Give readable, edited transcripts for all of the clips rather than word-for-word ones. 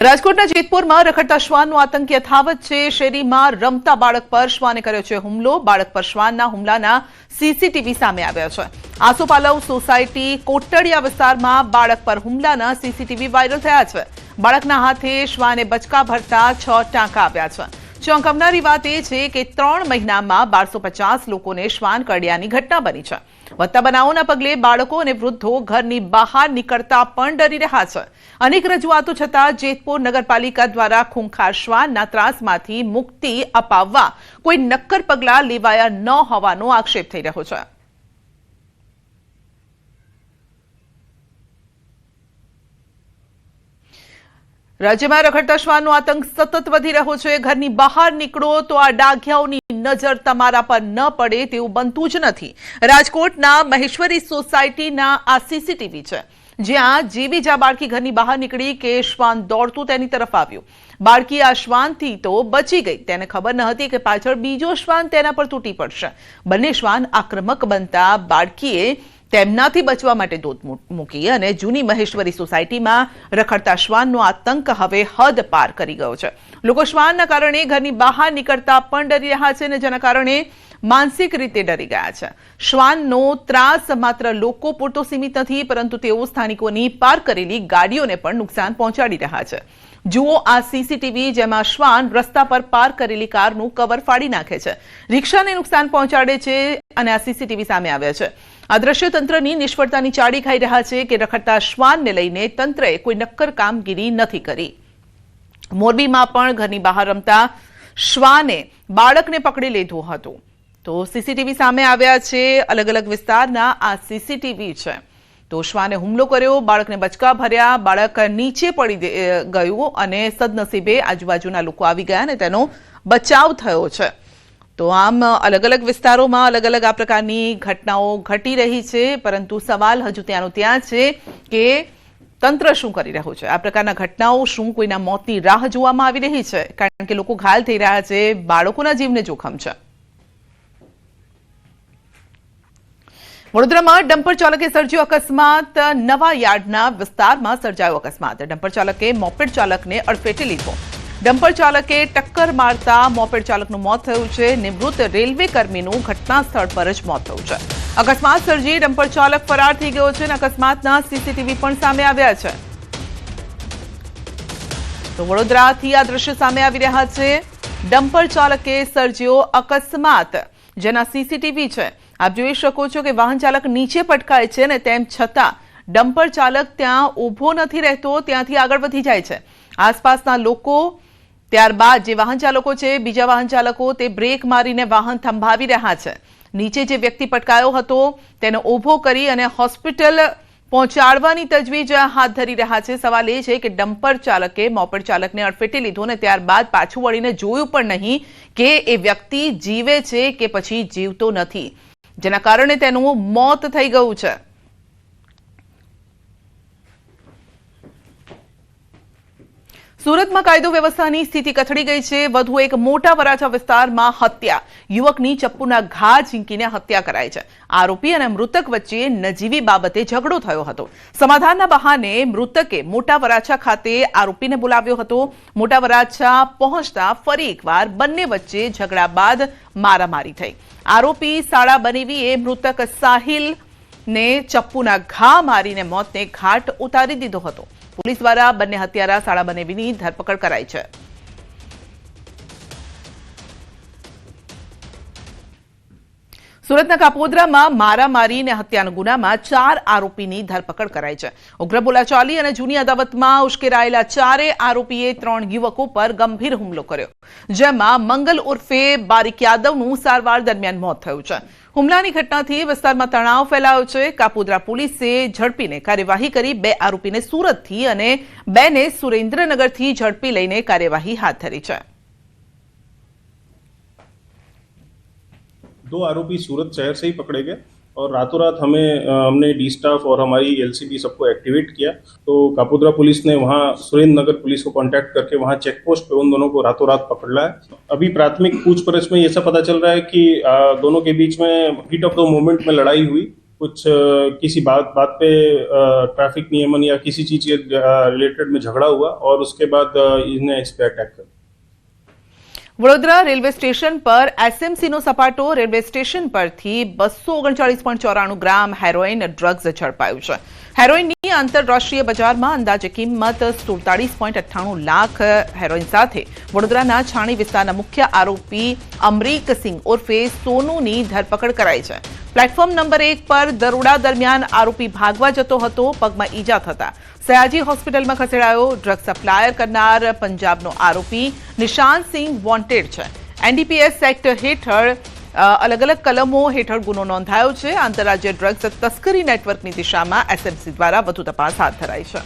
રાજકોટના જેતપુરમાં રખડતા શ્વાનનો આતંક યથાવત છે। શેરીમાં રમતા બાળક પર શ્વાને કર્યો છે હુમલો। બાળક પર શ્વાનના હુમલાના સીસીટીવી સામે આવ્યા છે। આસોપાલવ સોસાયટી કોટડિયા વિસ્તારમાં બાળક પર હુમલાના સીસીટીવી વાયરલ થયા છે। બાળકના હાથે શ્વાને બચકા ભરતા 6 ટાંકા આવ્યા છે। ચોંકાવનારી વાત એ છે કે 3 મહિનામાં 1250 લોકોને શ્વાન કરડ્યાની ઘટના બની છે। વધતા બનાવોના પગલે બાળકો અને વૃદ્ધો ઘરની બહાર નીકળતા પણ ડરી રહ્યા છે। અનેક રજૂઆતો છતાં જેતપુર નગરપાલિકા દ્વારા ખૂંખાર શ્વાનના ત્રાસમાંથી મુક્તિ અપાવવા કોઈ નક્કર પગલાં લેવાયા ન હોવાનો આક્ષેપ થઈ રહ્યો છે। રાજ્યમાં રખડતા શ્વાનનો આતંક સતત વધી રહ્યો છે। ઘરની બહાર નીકળો તો આ ડાઘિયાઓની નજર તમારા પર ન પડે તેવું બનતું જ નથી। રાજકોટના મહેશ્વરી સોસાયટીના આ સીસીટીવી છે, જ્યાં જેવી જ આ બાળકી ઘરની બહાર નીકળી કે શ્વાન દોડતું તેની તરફ આવ્યું। બાળકી આ શ્વાનથી તો બચી ગઈ, તેને ખબર ન હતી કે પાછળ બીજો શ્વાન તેના પર તૂટી પડશે। બંને શ્વાન આક્રમક બનતા બાળકીએ તેમનાથી બચવા માટે દોટ મૂકી અને જૂની મહેશ્વરી સોસાયટીમાં રખડતા શ્વાનનો આતંક હવે હદ પાર કરી ગયો છે। લોકો શ્વાનના કારણે ઘરની બહાર નીકળતા પણ ડરી રહ્યા છે અને જેના કારણે માનસિક રીતે ડરી ગયા છે। શ્વાનનો ત્રાસ માત્ર લોકો પૂરતો સીમિત નથી, પરંતુ તેઓ સ્થાનિકોની પાર્ક કરેલી ગાડીઓને પણ નુકસાન પહોંચાડી રહ્યા છે। જુઓ આ સીસીટીવી, જેમાં શ્વાન રસ્તા પર પાર્ક કરેલી કારનું કવર ફાડી નાખે છે, રિક્ષાને નુકસાન પહોંચાડે છે અને આ સીસીટીવી સામે આવ્યા છે। આ દ્રશ્ય તંત્રની નિષ્ફળતાની ચાડી ખાઈ રહ્યા છે કે રખડતા શ્વાનને લઈને તંત્રએ કોઈ નક્કર કામગીરી નથી કરી। મોરબીમાં પણ ઘરની બહાર રમતા શ્વાને બાળકને પકડી લીધું હતું, તો સીસીટીવી સામે આવ્યા છે। અલગ અલગ વિસ્તારના આ સીસીટીવી છે। તો શ્વાને હુમલો કર્યો, બાળકને બચકા ભર્યા, બાળક નીચે પડી ગયું અને સદનસીબે આજુબાજુના લોકો આવી ગયા અને તેનો બચાવ થયો છે। તો આમ અલગ અલગ વિસ્તારોમાં અલગ અલગ આ પ્રકારની ઘટનાઓ ઘટી રહી છે, પરંતુ સવાલ હજુ ત્યાંનો ત્યાં છે કે તંત્ર શું કરી રહ્યું છે। આ પ્રકારના ઘટનાઓ શું કોઈના મોતની રાહ જોવામાં આવી રહી છે, કારણ કે લોકો ઘાયલ થઈ રહ્યા છે, બાળકોના જીવને જોખમ છે। વડોદરામાં ડમ્પર ચાલકે સર્જ્યો અકસ્માત। નવા યાર્ડના વિસ્તારમાં સર્જાયો અકસ્માત। ડમ્પર ચાલકે મોપેડ ચાલકને અડફેટે લીધો। ડમ્પર ચાલકે ટક્કર મારતા મોપેડ ચાલકનું મોત થયું છે। નિવૃત્ત રેલવે કર્મીનું ઘટના સ્થળ પર જ મોત થયું છે। અકસ્માત સર્જી ડમ્પર ચાલક ફરાર થઈ ગયો છે અને અકસ્માતના સીસીટીવી પણ સામે આવ્યા છે। તો વડોદરાથી આ દ્રશ્ય સામે આવી રહ્યા છે। ડમ્પર ચાલકે સર્જ્યો અકસ્માત, જેના સીસીટીવી છે। આપ જોઈ શકો છો કે વાહન ચાલક નીચે પટકાય છે અને તેમ છતાં ડમ્પર ચાલક ત્યાં ઊભો નથી રહેતો, ત્યાંથી આગળ વધી જાય છે। આસપાસના લોકો, ત્યારબાદ જે વાહન ચાલકો છે, બીજા વાહન ચાલકો તે બ્રેક મારીને વાહન થંભાવી રહ્યા છે। નીચે જે વ્યક્તિ પટકાયો હતો તેને ઊભો કરી અને હોસ્પિટલ પહોંચાડવાની તજવીજ હાથ ધરી રહ્યા છે। સવાલ એ છે કે ડમ્પર ચાલકે મોપેડ ચાલકને અડફેટે લીધો અને ત્યારબાદ પાછું વળીને જોયું પણ નહીં કે એ વ્યક્તિ જીવે છે કે પછી જીવતો નથી, જેના કારણે તેનું મોત થઈ ગયું છે। સુરતમાં કાયદો વ્યવસ્થાની સ્થિતિ કથળી ગઈ છે। વધુ એક મોટા વરાછા વિસ્તારમાં હત્યા, યુવકની ચપ્પુના ઘા ઝીંકીને હત્યા કરાઈ છે। આરોપી અને મૃતક વચ્ચે નજીવી બાબતે ઝઘડો થયો હતો। સમાધાનના બહાને મૃતકે મોટા વરાછા ખાતે આરોપીને બોલાવ્યો હતો। મોટા વરાછા પહોંચતા ફરી એકવાર બંને વચ્ચે ઝઘડા બાદ મારામારી થઈ। આરોપી શાળા બનેવીએ મૃતક સાહિલને ચપ્પુના ઘા મારીને મોતને ઘાટ ઉતારી દીધો હતો। પોલીસ દ્વારા બંને હત્યારા શાળા બનેવીની ધરપકડ કરાઈ છે। સુરતના કાપોદ્રામાં મારામારી અને હત્યાના ગુનામાં 4 આરોપીની ધરપકડ કરાઈ છે। ઉગ્ર બોલાચાલી અને જૂની અદાવતમાં ઉશ્કેરાયેલા 4 આરોપીએ 3 યુવકો પર ગંભીર હુમલો કર્યો, જેમાં મંગલ ઉર્ફે બારીક યાદવનું સારવાર દરમિયાન મોત થયું છે। હુમલાની ઘટનાથી વિસ્તારમાં તણાવ ફેલાયો છે। કાપોદ્રા પોલીસે ઝડપીને કાર્યવાહી કરી 2 આરોપીને સુરતથી અને 2ને સુરેન્દ્રનગરથી ઝડપી લઈને કાર્યવાહી હાથ ધરી છે। 2 आरोपी सूरत शहर से ही पकड़े गए और रातों रात हमने डी स्टाफ और हमारी एलसीबी सबको एक्टिवेट किया। तो कापोद्रा पुलिस ने वहाँ सुरेंद्र नगर पुलिस को कांटेक्ट करके वहाँ चेक पोस्ट पे उन दोनों को रातों रात पकड़ लाया। अभी प्राथमिक पूछपरछ में ऐसा पता चल रहा है कि दोनों के बीच में हीट ऑफ द मोमेंट में लड़ाई हुई कुछ किसी बात पे ट्रैफिक नियमन या किसी चीज के रिलेटेड में झगड़ा हुआ और उसके बाद इन्हें इस पे अटैक कर વડોદરા રેલવે સ્ટેશન પર એસએમસીનો સપાટો રેલવે સ્ટેશન પરથી 239.94 ગ્રામ હેરોઇન ડ્રગ્સ ઝડપાયું છે. હેરોઇનની આંતરરાષ્ટ્રીય બજારમાં અંદાજે કિંમત 47.98 લાખ હેરોઇન સાથે વડોદરાના છાણી વિસ્તારના મુખ્ય આરોપી અમરીક સિંહ ઉર્ફે સોનુની ધરપકડ કરાઈ છે. પ્લેટફોર્મ નંબર 1 પર દરોડા દરમિયાન આરોપી ભાગવા જતો હતો. પગમાં ઈજા થતા સયાજી હોસ્પિટલમાં ખસેડાયો. ડ્રગ સપ્લાયર કરનાર પંજાબનો આરોપી નિશાંત સિંહ વોન્ટેડ છે. એનડીપીએસ એક્ટ હેઠળ અલગ અલગ કલમો હેઠળ ગુનો નોંધાયો છે. આંતરરાજ્ય ડ્રગ્સ તસ્કરી નેટવર્કની દિશામાં એસએમસી દ્વારા વધુ તપાસ હાથ ધરાઈ છે.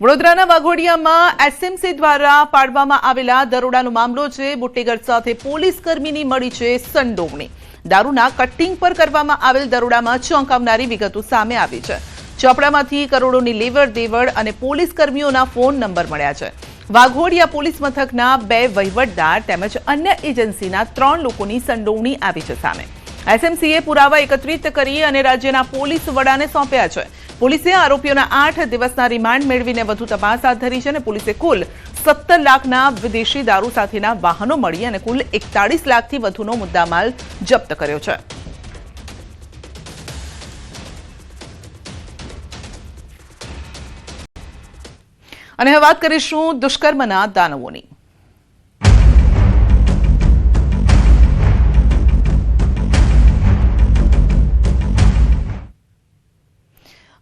વડોદરાના વાઘોડિયામાં એસએમસી દ્વારા પાડવામાં આવેલા દરોડાનો મામલો છે. બુટ્ટેગર સાથે પોલીસ કર્મીની મળી છે સંડોવણી. દારૂના કટિંગ પર કરવામાં આવેલ દરોડામાં ચોંકાવનારી વિગતો સામે આવી છે. ચોપડામાંથી કરોડોની લેવડ દેવડ અને પોલીસ કર્મીઓના ફોન નંબર મળ્યા છે. વાઘોડિયા પોલીસ મથકના 2 વહીવટદાર તેમજ અન્ય એજન્સીના 3 લોકોની સંડોવણી આવી છે સામે. એસએમસીએ પુરાવા એકત્રિત કરી અને રાજ્યના પોલીસ વડાને સોંપ્યા છે. પોલીસે આરોપીઓના 8 દિવસના રિમાન્ડ મેળવીને વધુ તપાસ હાથ ધરી છે અને પોલીસે કુલ 17 લાખના વિદેશી દારૂ સાથેના વાહનો મળી અને કુલ 41 લાખથી વધુનો મુદ્દામાલ જપ્ત કર્યો છે. અને હવે વાત કરીશું દુષ્કર્મના દાનવોની.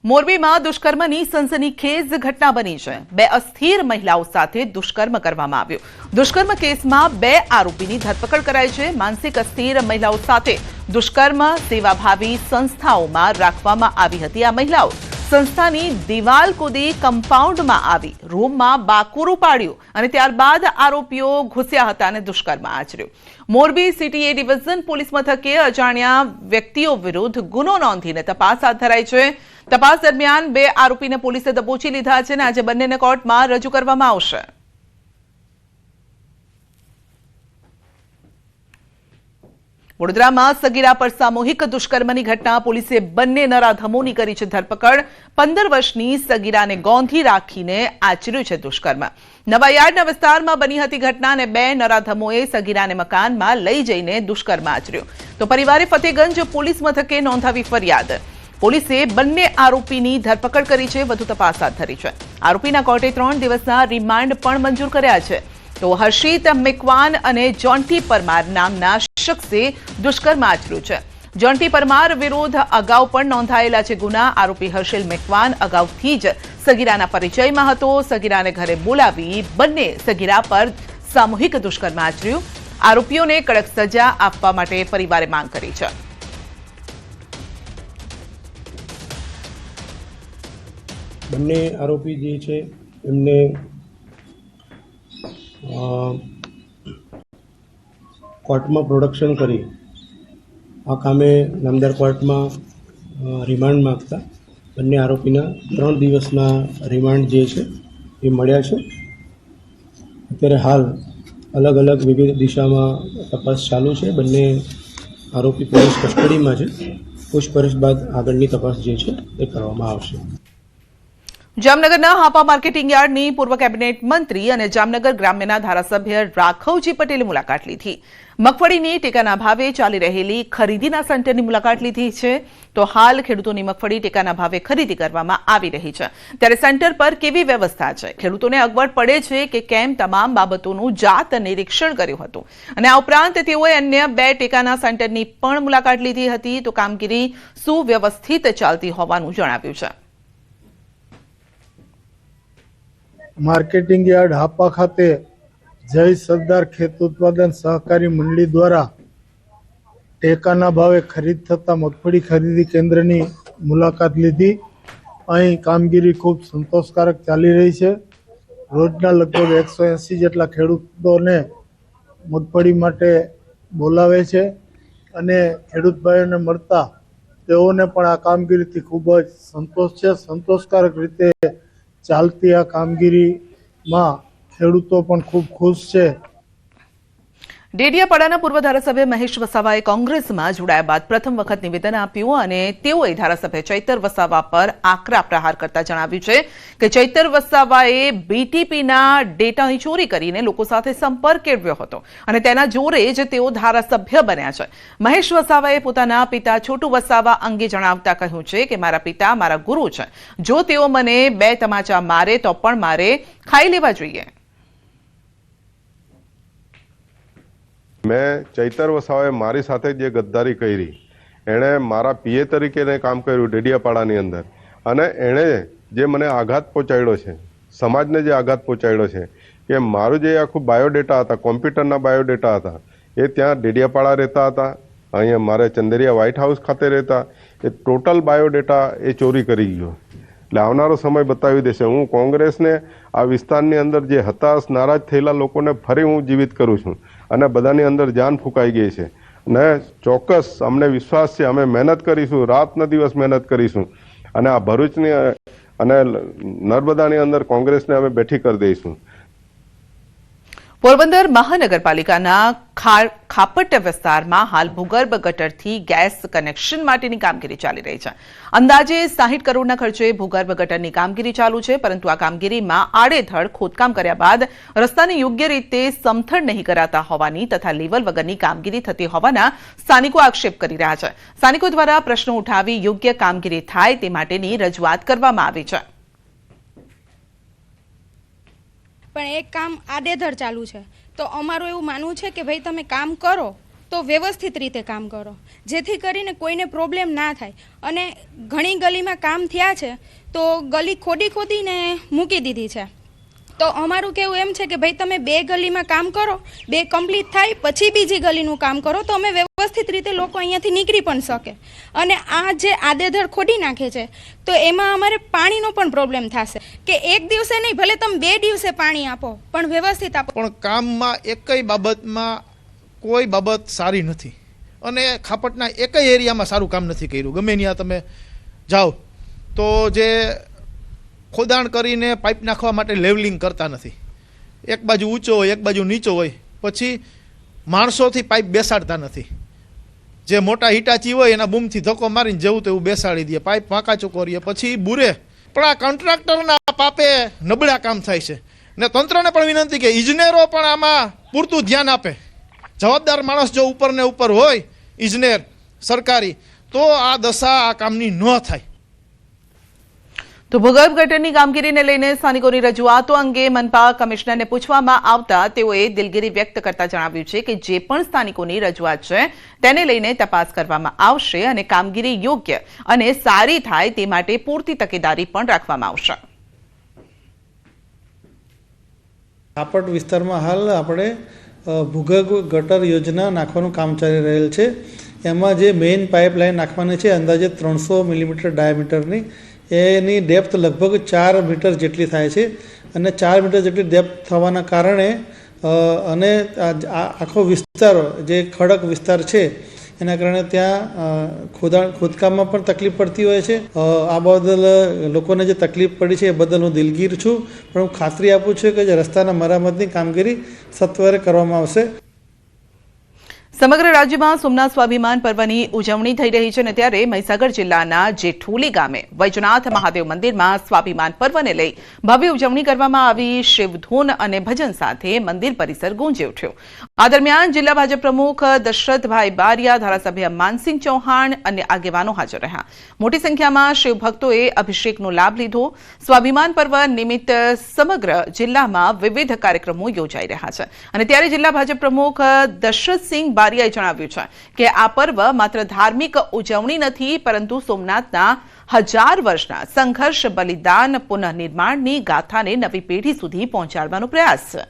મોરબીમાં દુષ્કર્મની સનસનીખેજ ઘટના બની છે. 2 અસ્થિર મહિલાઓ સાથે દુષ્કર્મ કરવામાં આવ્યું. દુષ્કર્મ કેસમાં 2 આરોપીની ધરપકડ કરાઈ છે. માનસિક અસ્થિર મહિલાઓ સાથે દુષ્કર્મ સેવાભાવી સંસ્થાઓમાં રાખવામાં આવી હતી. આ મહિલાઓ સંસ્થાની દિવાલ કૂદી કમ્પાઉન્ડમાં આવી રૂમમાં બાકુરું પાડ્યું અને ત્યારબાદ આરોપીઓ ઘૂસ્યા હતા અને દુષ્કર્મ આચર્યું. Morbi city A division police મથકે અજાણ્યા વ્યક્તિઓ વિરુદ્ધ ગુનો નોંધીને તપાસ હાથ ધરાઈ છે. તપાસ દરમિયાન 2 આરોપીને પોલીસે દબોચી લીધા છે અને આજે બંનેને કોર્ટમાં રજૂ કરવામાં આવશે. વડોદરામાં સગીરા પર સામૂહિક દુષ્કર્મની ઘટના. પોલીસે બંને નરાધમોની કરી છે ધરપકડ. 15 વર્ષની સગીરાને ગોંધી રાખીને આચર્યું છે દુષ્કર્મ. નવાયાર્ડના વિસ્તારમાં બની હતી ઘટના અને 2 નરાધમોએ સગીરાને મકાનમાં લઈ જઈને દુષ્કર્મ આચર્યું. તો પરિવારે ફતેગંજ પોલીસ મથકે નોંધાવી ફરિયાદ. પોલીસે બંને આરોપીની ધરપકડ કરી છે. વધુ તપાસ હાથ ધરી છે. આરોપીના કોર્ટે 3 દિવસના રિમાન્ડ પણ મંજૂર કર્યા છે. તો હર્ષિત મેકવાન અને જોન્ટી પરમાર નામના શખ્સે દુષ્કર્મ આચર્યું છે. જોન્ટી પરમાર વિરુદ્ધ અગાઉ પણ નોંધાયેલા છે ગુના. આરોપી હર્ષિલ મેકવાન અગાઉથી જ સગીરાના પરિચયમાં હતો. સગીરાને ઘરે બોલાવી બંને સગીરા પર સામૂહિક દુષ્કર્મ આચર્યું. આરોપીઓને કડક સજા આપવા માટે પરિવારે માંગ કરી છે. બંને આરોપી જે છે એમને કોર્ટમાં પ્રોડક્શન કરી આ કામે નામદાર કોર્ટમાં રિમાન્ડ માગતા બંને આરોપીના 3 દિવસના રિમાન્ડ જે છે એ મળ્યા છે. અત્યારે હાલ અલગ અલગ વિવિધ દિશામાં તપાસ ચાલુ છે. બંને આરોપી પોલીસ કસ્ટડીમાં છે. પૂછપરછ બાદ આગળની તપાસ જે છે એ કરવામાં આવશે. જામનગરના હાપા માર્કેટિંગ યાર્ડની પૂર્વ કેબિનેટ મંત્રી અને જામનગર ગ્રામ્યના ધારાસભ્ય રાઘવજી પટેલે મુલાકાત લીધી. મગફળીની ટેકાના ભાવે ચાલી રહેલી ખરીદીના સેન્ટરની મુલાકાત લીધી છે. તો હાલ ખેડૂતોની મગફળી ટેકાના ભાવે ખરીદી કરવામાં આવી રહી છે. ત્યારે સેન્ટર પર કેવી વ્યવસ્થા છે, ખેડૂતોને અગવડ પડે છે કે કેમ, તમામ બાબતોનું જાત નિરીક્ષણ કર્યું હતું. અને આ ઉપરાંત તેઓએ અન્ય 2 ટેકાના સેન્ટરની પણ મુલાકાત લીધી હતી. તો કામગીરી સુવ્યવસ્થિત ચાલતી હોવાનું જણાવ્યું છે. માર્કેટિંગ યાર્ડ હાપા ખાતે જય સરદાર ખેત ઉત્પાદન સહકારી મંડળી દ્વારા ટેકાના ભાવે ખરીદ થતા મગફળી ખરીદી કેન્દ્રની મુલાકાત લીધી. અહીં કામગીરી ખૂબ સંતોષકારક ચાલી રહી છે. રોજના લગભગ 180 જેટલા ખેડૂતોને મગફળી માટે બોલાવે છે અને ખેડૂત ભાઈઓને મળતા તેઓને પણ આ કામગીરીથી ખૂબ જ સંતોષ છે. સંતોષકારક રીતે ચાલતી આ કામગીરીમાં ખેડૂતો પણ ખૂબ ખુશ છે. ડેડિયાપાડાના પૂર્વ ધારાસભ્ય મહેશ વસાવાએ કોંગ્રેસમાં જોડાયા બાદ પ્રથમ વખત નિવેદન આપ્યું અને તેઓએ ધારાસભ્ય ચૈતર વસાવા પર આકરા પ્રહાર કરતા જણાવ્યું છે કે ચૈતર વસાવાએ બીટીપીના ડેટાની ચોરી કરીને લોકો સાથે સંપર્ક કેળવ્યો હતો અને તેના જોરે જ તેઓ ધારાસભ્ય બન્યા છે. મહેશ વસાવાએ પોતાના પિતા છોટુ વસાવા અંગે જણાવતા કહ્યું છે કે મારા પિતા મારા ગુરુ છે. જો તેઓ મને 2 તમાચા મારે તો પણ મારે ખાઈ લેવા જોઈએ. મેં ચૈતર વસાવાએ મારી સાથે જે ગદ્દારી કરી, એણે મારા પીએ તરીકે કામ કર્યું ડેડિયાપાડાની અંદર અને એણે જે મને આઘાત પહોંચાડ્યો છે, સમાજને જે આઘાત પહોંચાડ્યો છે કે મારું જે આખું બાયોડેટા હતા, કોમ્પ્યુટરના બાયોડેટા હતા, એ ત્યાં ડેડિયાપાડા રહેતા હતા, અહીંયા મારે ચંદેરિયા વ્હાઇટ હાઉસ ખાતે રહેતા, એ ટોટલ બાયોડેટા એ ચોરી કરી ગયો. એટલે આવનારો સમય બતાવી દેશે. હું કોંગ્રેસને આ વિસ્તારની અંદર જે હતાશ નારાજ થયેલા લોકોને ફરી હું જીવિત કરું છું અને બધાની અંદર જાન ફૂંકાઈ ગઈ છે અને ચોક્કસ અમને વિશ્વાસ છે, અમે મહેનત કરીશું, રાતના દિવસ મહેનત કરીશું અને આ ભરૂચની અને નર્મદાની અંદર કોંગ્રેસને અમે બેઠી કરી દઈશું. પોરબંદર મહાનગરપાલિકાના ખાપટ વિસ્તારમાં હાલ ભૂગર્ભ ગટરથી ગેસ કનેક્શન માટેની કામગીરી ચાલી રહી છે. અંદાજે 60 કરોડના ખર્ચે ભૂગર્ભ ગટરની કામગીરી ચાલુ છે, પરંતુ આ કામગીરીમાં આડેધડ ખોદકામ કર્યા બાદ રસ્તાને યોગ્ય રીતે સમથળ નહીં કરાતા હોવાની તથા લેવલ વગરની કામગીરી થતી હોવાના સ્થાનિકો આક્ષેપ કરી રહ્યા છે. સ્થાનિકો દ્વારા પ્રશ્નો ઉઠાવી યોગ્ય કામગીરી થાય તે માટેની રજૂઆત કરવામાં આવી છે. પણ એક કામ આડેધડ ચાલુ છે, તો અમારું એવું માનવું છે કે ભાઈ તમે કામ કરો તો વ્યવસ્થિત રીતે કામ કરો, જેથી કરીને કોઈને પ્રોબ્લેમ ના થાય. અને ઘણી ગલીમાં કામ થયા છે તો ગલી ખોદીને મૂકી દીધી છે. તો અમારું કહેવું એમ છે કે ભાઈ તમે 2 ગલીમાં કામ કરો, 2 કમ્પ્લીટ થાય પછી બીજી ગલીનું કામ કરો, તો અમે વ્યવસ્થિત રીતે લોકો અહીંયાથી નીકળી પણ શકે. અને આ જે આડેધડ ખોદી નાખે છે તો એમાં અમારે પાણીનો પણ પ્રોબ્લેમ થશે કે એક દિવસે નહીં, ભલે તમે 2 દિવસે પાણી આપો પણ વ્યવસ્થિત આપો. પણ કામમાં એકય બાબતમાં કોઈ બાબત સારી નથી અને ખાપટના એકય એરિયામાં સારું કામ નથી કર્યું. ગમે ત્યાં તમે જાઓ તો જે ખોદાણ કરીને પાઇપ નાખવા માટે લેવલિંગ કરતા નથી. એક બાજુ ઊંચો હોય, એક બાજુ નીચો હોય, પછી માણસોથી પાઇપ બેસાડતા નથી. જે મોટા હિટાચી હોય એના બૂમથી ધક્કો મારીને જેવું તેવું બેસાડી દે, પાઇપ વાંકા ચોકોરીએ પછી બુરે. પણ આ કોન્ટ્રાક્ટરના પાપે નબળા કામ થાય છે ને તંત્રને પણ વિનંતી કે ઇજનેરો પણ આમાં પૂરતું ધ્યાન આપે. જવાબદાર માણસ જો ઉપર ને ઉપર હોય, ઇજનેર સરકારી, તો આ દશા આ કામની ન થાય. તો ભૂગર્ભ ગટરની કામગીરીને લઈને સ્થાનિકોની રજૂઆતો અંગે મનપા કમિશનરને પૂછવામાં આવતા તેઓએ દિલગીરી વ્યક્ત કરતા જણાવ્યું છે કે જે પણ સ્થાનિકોની રજૂઆત છે તેને લઈને તપાસ કરવામાં આવશે અને કામગીરી યોગ્ય અને સારી થાય તે માટે પૂરતી તકેદારી પણ રાખવામાં આવશે. ખાપટ વિસ્તારમાં હાલ આપણે ભૂગર્ભ ગટર યોજના નાખવાનું કામ ચાલી રહેલ છે. એમાં જે મેઇન પાઇપલાઇન નાખવાની છે અંદાજે 300 મિલીમીટર ડાયામીટરની, એની ડેપ્થ લગભગ 4 મીટર જેટલી થાય છે અને 4 મીટર જેટલી ડેપ્થ થવાના કારણે અને આખો વિસ્તાર જે ખડક વિસ્તાર છે એના કારણે ત્યાં ખોદકામમાં પણ તકલીફ પડતી હોય છે. આ બદલ લોકોને જે તકલીફ પડી છે એ બદલ હું દિલગીર છું, પણ હું ખાતરી આપું છું કે જે રસ્તાના મરામતની કામગીરી સત્વરે કરવામાં આવશે. સમગ્ર રાજ્યમાં સોમનાથ સ્વાભિમાન પર્વની ઉજવણી થઈ રહી છે અને ત્યારે મહીસાગર જિલ્લાના જેઠોલી ગામે વૈજનાથ મહાદેવ મંદિરમાં સ્વાભિમાન પર્વને લઈ ભવ્ય ઉજવણી કરવામાં આવી. શિવધૂન અને ભજન સાથે મંદિર પરિસર ગુંજી ઉઠ્યો. આ દરમિયાન જિલ્લા ભાજપ પ્રમુખ દશરથભાઈ બારિયા, ધારાસભ્ય માનસિંહ ચૌહાણ અને આગેવાનો હાજર રહ્યા. મોટી સંખ્યામાં શિવભક્તોએ અભિષેકનો લાભ લીધો. સ્વાભિમાન પર્વ નિમિત્ત સમગ્ર જિલ્લામાં વિવિધ કાર્યક્રમો યોજાઈ રહ્યા છે અને ત્યારે જિલ્લા ભાજપ પ્રમુખ દશરથસિંહ બારિયાએ જણાવ્યું છે કે આ પર્વ માત્ર ધાર્મિક ઉજવણી નથી, પરંતુ સોમનાથના 1000 વર્ષના સંઘર્ષ, બલિદાન, પુનઃનિર્માણની ગાથાને નવી પેઢી સુધી પહોંચાડવાનો પ્રયાસ છે.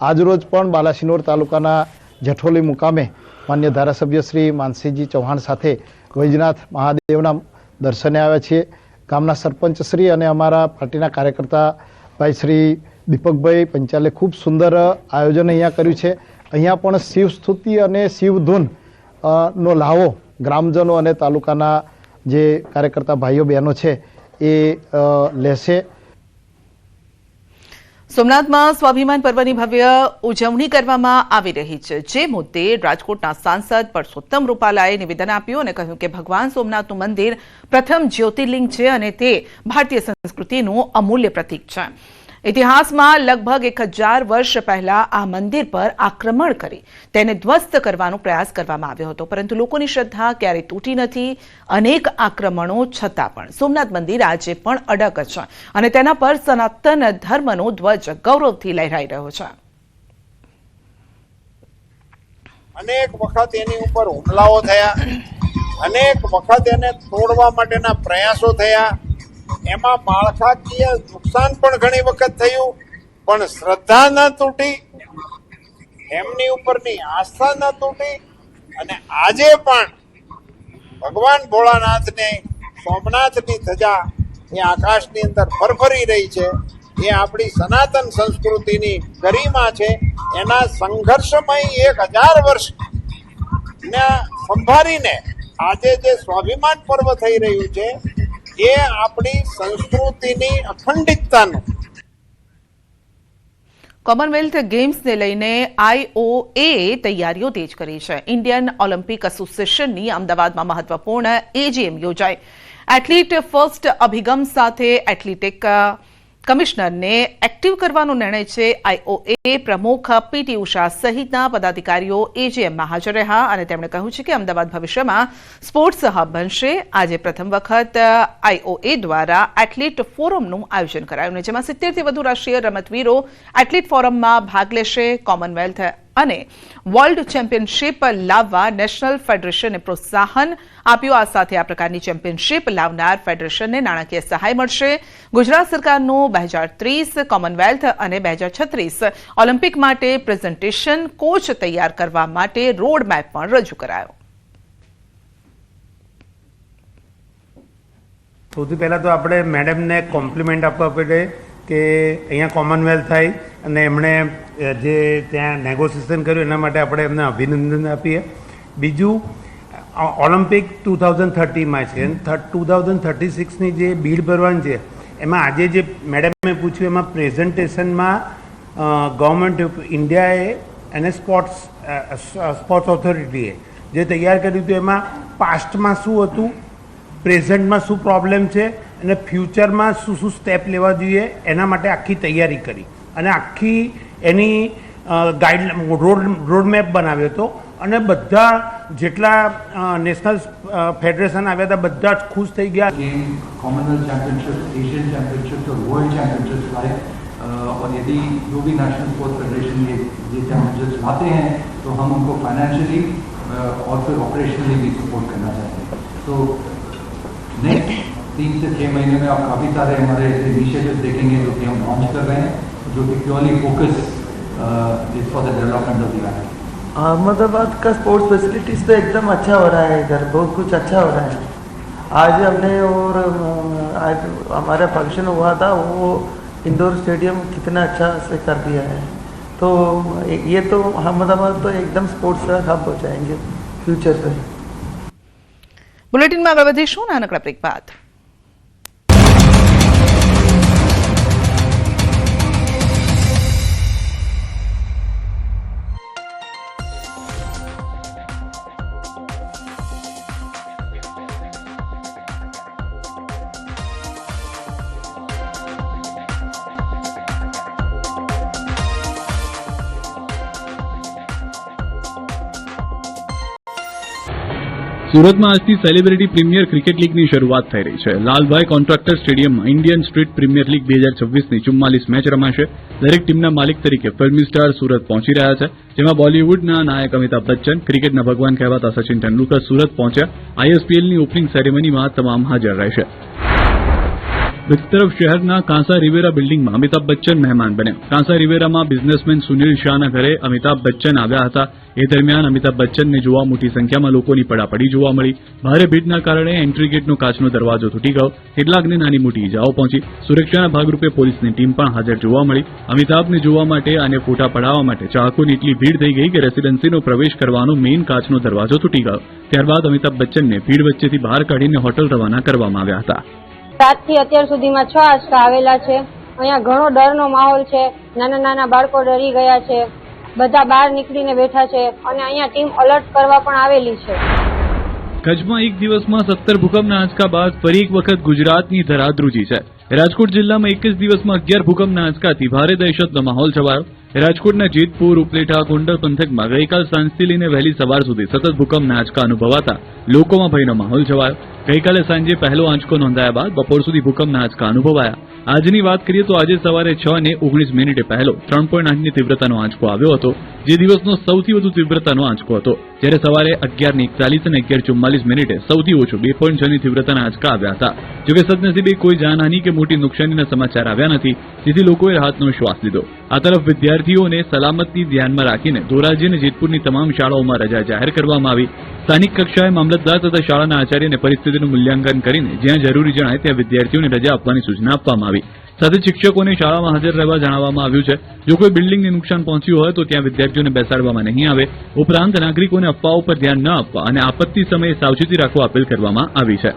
આજરોજ પણ બાલાસિનોર તાલુકાના જેઠોલી મુકામે માન્ય ધારાસભ્ય શ્રી માનસિંહજી ચૌહાણ સાથે વૈજનાથ મહાદેવના દર્શને આવ્યા છીએ. ગામના સરપંચ શ્રી અને અમારા પાર્ટીના કાર્યકર્તા ભાઈ શ્રી દીપકભાઈ પંચાલે ખૂબ સુંદર આયોજન અહીંયા કર્યું છે. અહીંયા પણ શિવ સ્તુતિ અને શિવધૂન નો લાવો ગ્રામજનો અને તાલુકાના જે કાર્યકર્તા ભાઈઓ બહેનો છે એ લેશે. સોમનાથમાં સ્વાભિમાન પર્વની ભવ્ય ઉજવણી કરવામાં આવી રહી છે, જે મુદ્દે રાજકોટના સાંસદ પરસોત્તમ રૂપાલાએ નિવેદન આપ્યું અને કહ્યું કે ભગવાન સોમનાથનું મંદિર પ્રથમ જ્યોતિર્લિંગ છે અને તે ભારતીય સંસ્કૃતિનું અમૂલ્ય પ્રતીક છે. ઇતિહાસમાં લગભગ 1000 વર્ષ પહેલા આ મંદિર પર આક્રમણ કરી તેને ધ્વસ્ત કરવાનો પ્રયાસ કરવામાં આવ્યો હતો, પરંતુ લોકોની શ્રદ્ધા ક્યારેય તૂટી નથી. અનેક આક્રમણો છતાં પણ સોમનાથ મંદિર આજે પણ અડગ છે અને તેના પર સનાતન ધર્મનો ધ્વજ ગૌરવથી લહેરાઈ રહ્યો છે. અનેક વખત એની ઉપર હુમલાઓ થયા, અનેક વખત એને તોડવા માટેના પ્રયાસો થયા, એમાં માળખાકીય નુકસાન પણ ઘણી વખત થયું, પણ શ્રદ્ધા ન તૂટી, એમની ઉપરની આસ્થા ન તૂટી અને આજે પણ ભગવાન ભોળાનાથને સોમનાથની ધજા એ આકાશની અંદર ફરફરી રહી છે. એ આપણી સનાતન સંસ્કૃતિની ગરિમા છે. એના સંઘર્ષમય 1000 વર્ષ ને સંભાળીને આજે જે સ્વાભિમાન પર્વ થઈ રહ્યું છે એ આપણી સંસ્કૃતિની અખંડિતતાનું. કોમનવેલ્થ ગેમ્સને લઈને IOA તૈયારીઓ તેજ કરી છે. ઇન્ડિયન ઓલિમ્પિક એસોસિએશનની અમદાવાદમાં મહત્વપૂર્ણ AGM યોજાઈ. એથ્લીટ ફર્સ્ટ અભિગમ સાથે એથ્લેટિક કમિશનરને એક્ટિવ કરવાનો નિર્ણય છે. IOA પ્રમુખ PT ઉષા સહિતના પદાધિકારીઓ AGMમાં હાજર રહ્યા અને તેમણે કહ્યું છે કે અમદાવાદ ભવિષ્યમાં સ્પોર્ટ્સ હબ બનશે. આજે પ્રથમ વખત IOA દ્વારા એથ્લીટ ફોરમનું આયોજન કરાયું, જેમાં 70થી વધુ રાષ્ટ્રીય રમતવીરો એથ્લીટ ફોરમમાં ભાગ લેશે. કોમનવેલ્થ અને વર્લ્ડ ચેમ્પિયનશિપ લાવવા નેશનલ ફેડરેશને પ્રોત્સાહન આપ્યું. આ સાથે આ પ્રકારની ચેમ્પિયનશિપ લાવનાર ફેડરેશનને નાણાકીય સહાય મળશે. ગુજરાત સરકારનું 2030 કોમનવેલ્થ અને 2036 ઓલિમ્પિક માટે પ્રેઝન્ટેશન કોચ તૈયાર કરવા માટે રોડ મેપ પણ રજૂ કરાયો. સૌથી પહેલાં તો આપણે મેડમને કોમ્પ્લિમેન્ટ આપવા પડે કે અહીંયા કોમનવેલ્થ થાય અને એમણે જે ત્યાં નેગોશિએશન કર્યું એના માટે આપણે એમને અભિનંદન આપીએ. બીજું, ઓલિમ્પિક 2030માં છે અને 2036ની જે બીડ ભરવાની છે એમાં આજે જે મેડમે પૂછ્યું એમાં પ્રેઝન્ટેશનમાં ગવર્મેન્ટ ઓફ ઇન્ડિયાએ અને સ્પોર્ટ્સ ઓથોરિટીએ જે તૈયાર કર્યું હતું એમાં પાસ્ટમાં શું હતું, પ્રેઝન્ટમાં શું પ્રોબ્લેમ છે અને ફ્યુચરમાં શું શું સ્ટેપ લેવા જોઈએ એના માટે આખી તૈયારી કરી અને આખી એની રોડમેપ બનાવ્યો હતો. અને બધા જેટલા નેશનલ ફેડરેશન આવ્યા હતા બધા જ ખુશ થઈ ગયા. कॉमनवेल्थ चैंपियनशिप, एशियन चैंपियनशिप और वर्ल्ड चैंपियनशिप लाए और यदि जो भी नेशनल स्पोर्ट्स फेडरेशन ये चैंपियनशिप्स लाते हैं तो हम उनको फाइनेंशियली और फिर ऑपरेशनली भी सपोर्ट करना चाहते हैं. तो नेक्स्ट 3 से 6 महीने में आप काफ़ी सारे हमारे इनिशिएटिव देखेंगे जो कि हम लॉन्च कर रहे हैं, जो कि purely focus is for the development of the land. Ahmedabad का स्पोर्ट्स फैसिलिटीज़ तो एकदम अच्छा हो रहा है, इधर बहुत कुछ अच्छा हो रहा है. आज हमने और आज हमारा फंक्शन हुआ था वो इंडोर स्टेडियम कितना अच्छा से कर दिया है. तो ये तो अहमदाबाद तो एकदम स्पोर्ट्स का हब हो जाएंगे फ्यूचर में. બુલેટિનમાં આગળ વધીશું નાનકડા બ્રેક બાદ. સુરતમાં આજથી સેલિબ્રિટી પ્રીમિયર ક્રિકેટ લીગની શરૂઆત થઈ રહી છે. લાલભાઈ કોન્ટ્રાક્ટર સ્ટેડિયમમાં ઇન્ડિયન સ્ટ્રીટ પ્રીમિયર લીગ 2026ની 44 મેચ રમાશે. દરેક ટીમના માલિક તરીકે ફિલ્મી સ્ટાર સુરત પહોંચી રહ્યા છે, જેમાં બોલિવૂડના નાયક અમિતાભ બચ્ચન, ક્રિકેટના ભગવાન કહેવાતા સચિન તેંડુલકર સુરત પહોંચ્યા. ISPLની ઓપનિંગ સેરેમનીમાં તમામ હાજર રહેશે. બીજી તરફ શહેરના કાંસા રિવેરા બિલ્ડિંગમાં અમિતાભ બચ્ચન મહેમાન બન્યા. કાંસા રિવેરામાં બિઝનેસમેન સુનિલ શાહના ઘરે અમિતાભ બચ્ચન આવ્યા હતા. એ દરમિયાન અમિતાભ બચ્ચનને જોવા મોટી સંખ્યામાં લોકોની પડાપડી જોવા મળી. ભારે ભીડના કારણે એન્ટ્રી ગેટનો કાચનો દરવાજો તૂટી ગયો. કેટલાકને નાની મોટી ઇજાઓ પહોંચી. સુરક્ષાના ભાગરૂપે પોલીસની ટીમ પણ હાજર જોવા મળી. અમિતાભને જોવા માટે અને ફોટા પડાવવા માટે ચાહકોની એટલી ભીડ થઈ ગઈ કે રેસીડેન્સીનો પ્રવેશ કરવાનો મેઇન કાચનો દરવાજો તૂટી ગયો. ત્યારબાદ અમિતાભ બચ્ચનને ભીડ વચ્ચેથી બહાર કાઢીને હોટલ રવાના કરવામાં આવ્યા હતા. 7 થી અત્યાર સુધીમાં 6 આંચકા આવેલા છે. અહીંયા ઘણો ડરનો માહોલ છે. નાના નાના બાળકો ડરી ગયા છે. બધા બહાર નીકળીને બેઠા છે અને અહીંયા ટીમ અલર્ટ કરવા પણ આવેલી છે. કચ્છમાં એક દિવસમાં 17 ભૂકંપના આંચકા બાદ ફરી એક વખત ગુજરાતની ધરા ધ્રુજી છે. રાજકોટ જિલ્લામાં એક જ દિવસમાં 11 ભૂકંપના આંચકાથી ભારે દહેશતનો માહોલ છવાયો. રાજકોટના જેતપુર, ઉપલેટા, ગોંડલ પંથકમાં ગઈકાલ સાંજથી લઈને વહેલી સવાર સુધી સતત ભૂકંપના આંચકા અનુભવાતા લોકોમાં ભયનો માહોલ છવાયો. ગઈકાલે સાંજે પહેલો આંચકો નોંધાયા બાદ બપોર સુધી ભૂકંપના આંચકા અનુભવાયા. આજની વાત કરીએ તો આજે સવારે 6:19 પહેલો 3.8ની તીવ્રતાનો આંચકો આવ્યો હતો, જે દિવસનો સૌથી વધુ તીવ્રતાનો આંચકો હતો. જ્યારે સવારે 11:41 અને 11:44 સૌથી ઓછો 2.6ની તીવ્રતાના આંચકા આવ્યા હતા. જોકે સદનસીબે કોઈ જાનહાનિ કે મોટી નુકસાનીના સમાચાર આવ્યા નથી, જેથી લોકોએ રાહતનો શ્વાસ લીધો. આ તરફ વિદ્યાર્થીઓને સલામતી ધ્યાનમાં રાખીને ધોરાજી અને જેતપુરની તમામ શાળાઓમાં રજા જાહેર કરવામાં આવી. સ્થાનિક કક્ષાએ મામલતદાર તથા શાળાના આચાર્યને પરિસ્થિતિનું મૂલ્યાંકન કરીને જ્યાં જરૂરી જણાય ત્યાં વિદ્યાર્થીઓને રજા આપવાની સૂચના આપવામાં આવી. સાથે શિક્ષકોને શાળામાં હાજર રહેવા જણાવવામાં આવ્યું છે. જો કોઈ બિલ્ડિંગને નુકસાન પહોંચ્યું હોય તો ત્યાં વિદ્યાર્થીઓને બેસાડવામાં નહીં આવે. ઉપરાંત નાગરિકોને અફવાઓ પર ધ્યાન ન આપવા અને આપત્તિ સમયે સાવચેતી રાખવા અપીલ કરવામાં આવી છે.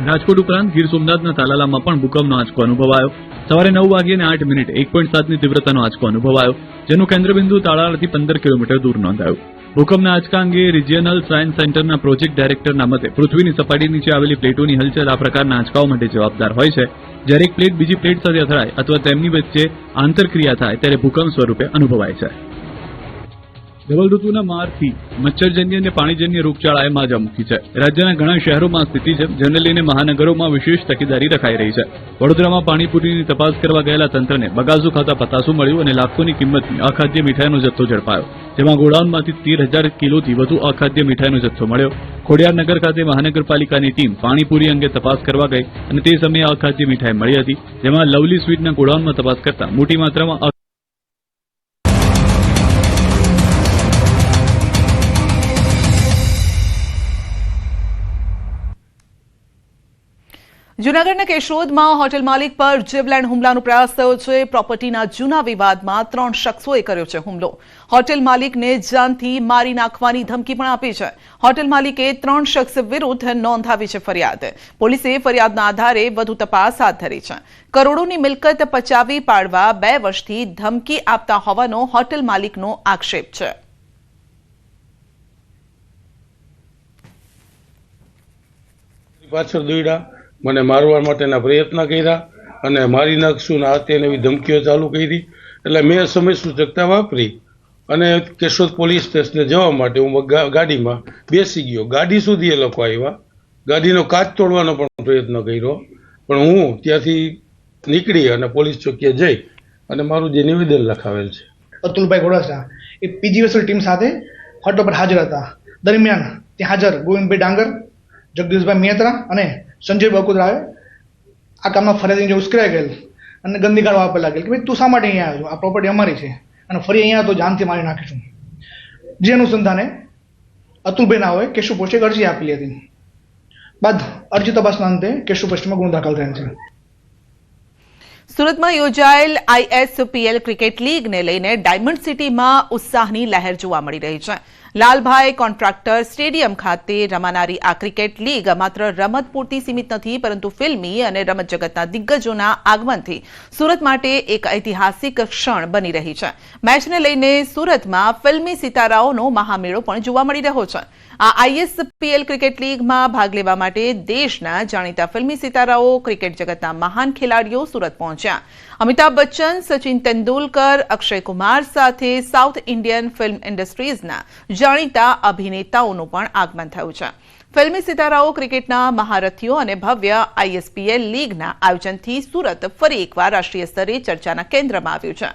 રાજકોટ ઉપરાંત ગીર સોમનાથના તાલાલામાં પણ ભૂકંપનો આંચકો અનુભવાયો. સવારે 9:08 1.7ની તીવ્રતાનો આંચકો અનુભવાયો, જેનું કેન્દ્રબિંદુ તાલાલાથી 15 કિલોમીટર દૂર નોંધાયું. ભૂકંપના આંચકા અંગે રિજિયનલ સાયન્સ સેન્ટરના પ્રોજેક્ટ ડાયરેક્ટરના મતે પૃથ્વીની સપાટી નીચે આવેલી પ્લેટોની હલચલ આ પ્રકારના આંચકાઓ માટે જવાબદાર હોય છે. જ્યારે એક પ્લેટ બીજી પ્લેટ સાથે અથડાય અથવા તેમની વચ્ચે આંતરક્રિયા થાય ત્યારે ભૂકંપ સ્વરૂપે અનુભવાય છે. ડબલ ઋતુના મારથી મચ્છરજન્ય અને પાણીજન્ય રોગચાળાએ માજા મૂકી છે. રાજ્યના ઘણા શહેરોમાં સ્થિતિ છે, જેને લઈને મહાનગરોમાં વિશેષ તકેદારી રખાઈ રહી છે. વડોદરામાં પાણીપુરીની તપાસ કરવા ગયેલા તંત્રને બગાસું ખાતા પતાસું મળ્યું અને લાખોની કિંમતની અખાદ્ય મીઠાઈનો જથ્થો ઝડપાયો, જેમાં ગોડાઉનમાંથી 13,000 કિલોથી વધુ અખાદ્ય મીઠાઈનો જથ્થો મળ્યો. ખોડિયારનગર ખાતે મહાનગરપાલિકાની ટીમ પાણીપુરી અંગે તપાસ કરવા ગઈ અને તે સમયે અખાદ્ય મીઠાઈ મળી હતી, જેમાં લવલી સ્વીટના ગોડાઉનમાં તપાસ કરતા મોટી માત્રામાં જૂનાગઢના કેશોદમાં હોટેલ માલિક પર જીવલેણ હુમલાનો પ્રયાસ થયો છે. પ્રોપર્ટીના જૂના વિવાદમાં 3 શખ્સોએ કર્યો છે હુમલો. હોટેલ માલિકને જાનથી મારી નાખવાની ધમકી પણ આપી છે. હોટેલ માલિકે 3 શખ્સ વિરુદ્ધ નોંધાવી છે ફરિયાદ. પોલીસે ફરિયાદના આધારે વધુ તપાસ હાથ ધરી છે. કરોડોની મિલકત પચાવી પાડવા 2 વર્ષથી ધમકી આપતા હોવાનો હોટેલ માલિકનો આક્ષેપ છે. પાછળ દોડ્યા, મને મારવા માટેના પ્રયત્ન કર્યા અને મારી નાખશું ને આ તેને એવી ધમકીઓ ચાલુ કરી. એટલે મેં સમય સૂચકતા વાપરી અને કેશોદ પોલીસ સ્ટેશને જવા માટે હું ગાડીમાં બેસી ગયો. ગાડી સુધી એ લોકો આવ્યા, ગાડીનો કાચ તોડવાનો પણ પ્રયત્ન કર્યો, પણ હું ત્યાંથી નીકળી અને પોલીસ ચોકીએ જઈ અને મારું જે નિવેદન લખાવેલ છે. અતુલભાઈ ગોડાસા એ પીજીવીએસએલ ટીમ સાથે હોટલ પર હાજર હતા. દરમિયાન ત્યાં હાજર ગોવિંદભાઈ ડાંગર, જગદીશભાઈ મહેત્રા અને સંજય બકુદરાએ આ કામમાં ફરિયાદી જે ઉશ્કેરાઈ ગયેલ અને ગંદી ગાળો આપવા લાગેલ કે ભાઈ તું શા માટે અહીંયા આવ્યો, આ પ્રોપર્ટી અમારી છે અને ફરી અહીંયા તો જાનથી મારી નાખીશું. જે અનુસંધાને અતુલભાઈ નાઓએ કેશુ પોસ્ટે અરજી આપેલી હતી. બાદ અરજી તપાસના અંતે કેશુ પોસ્ટમાં ગુનો દાખલ થયેલ છે. સુરતમાં યોજાયેલ ISPL ક્રિકેટ લીગને લઈને ડાયમંડ સિટીમાં ઉત્સાહની લહેર જોવા મળી રહી છે. લાલભાઈ કોન્ટ્રાક્ટર સ્ટેડિયમ ખાતે રમાનારી આ ક્રિકેટ લીગ માત્ર રમત પૂરતી સીમિત નથી, પરંતુ ફિલ્મી અને રમત જગતના દિગ્ગજોના આગમનથી સુરત માટે એક ઐતિહાસિક ક્ષણ બની રહી છે. મેચને લઈને સુરતમાં ફિલ્મી સિતારાઓનો મહામેળો પણ જોવા મળી રહ્યો છે. આ ISPL ક્રિકેટ લીગમાં ભાગ લેવા માટે દેશના જાણીતા ફિલ્મી સિતારાઓ, ક્રિકેટ જગતના મહાન ખેલાડીઓ સુરત પહોંચ્યા. અમિતાભ બચ્ચન, સચિન તેંડુલકર, અક્ષય કુમાર સાથે સાઉથ ઇન્ડિયન ફિલ્મ ઇન્ડસ્ટ્રીઝના જાણીતા અભિનેતાઓનું પણ આગમન થયું છે. ફિલ્મી સિતારાઓ, ક્રિકેટના મહારથીઓ અને ભવ્ય ISPL લીગના આયોજનથી સુરત ફરી એકવાર રાષ્ટ્રીય સ્તરે ચર્ચાના કેન્દ્રમાં આવ્યું છે.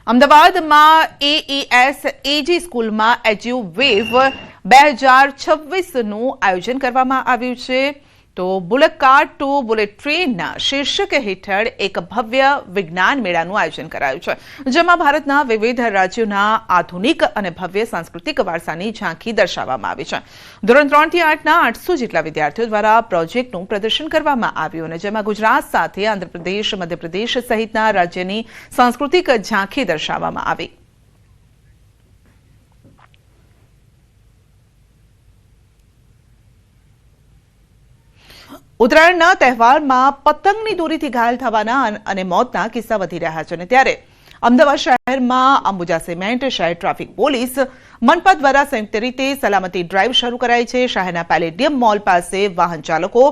અમદાવાદમાં AES AG સ્કૂલમાં એજ્યુવેવ 2026નું આયોજન કરવામાં આવ્યું છે. તો બુલેટ કાર્ટ ટુ બુલેટ ટ્રેનના શીર્ષક હેઠળ એક ભવ્ય વિજ્ઞાન મેળાનું આયોજન કરાયું છે, જેમાં ભારતના વિવિધ રાજ્યોના આધુનિક અને ભવ્ય સાંસ્કૃતિક વારસાની ઝાંખી દર્શાવવામાં આવી છે. ધોરણ 3 થી 8ના 800 જેટલા વિદ્યાર્થીઓ દ્વારા પ્રોજેક્ટનું પ્રદર્શન કરવામાં આવ્યું અને જેમાં ગુજરાત સાથે આંધ્રપ્રદેશ, મધ્યપ્રદેશ સહિતના રાજ્યની સાંસ્કૃતિક ઝાંખી દર્શાવવામાં આવી. ઉત્તરાયણના તહેવારમાં પતંગની દોરીથી ઘાયલ થવાના અને મોતના કિસ્સા વધી રહ્યા છે. અને ત્યારે અમદાવાદ શહેરમાં અંબુજા સિમેન્ટ, શહેર ટ્રાફિક પોલીસ, મનપા દ્વારા સંયુક્ત રીતે સલામતી ડ્રાઈવ શરૂ કરાઈ છે. શહેરના પેલેડિયમ મોલ પાસે વાહન ચાલકો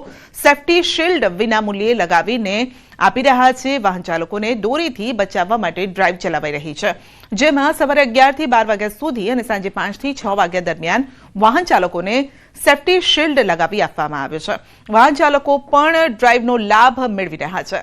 સેફટી શિલ્ડ વિનામૂલ્યે લગાવીને આપી રહ્યા છે. વાહન ચાલકોને દોરીથી બચાવવા માટે ડ્રાઈવ ચલાવાઈ રહી છે, જેમાં સવારે 11 થી 12 વાગ્યા સુધી અને સાંજે 5 થી 6 વાગ્યા દરમિયાન વાહન ચાલકોને સેફટી શિલ્ડ લગાવી આપવામાં આવ્યો છે. વાહન ચાલકો પણ ડ્રાઈવનો લાભ મેળવી રહ્યા છે.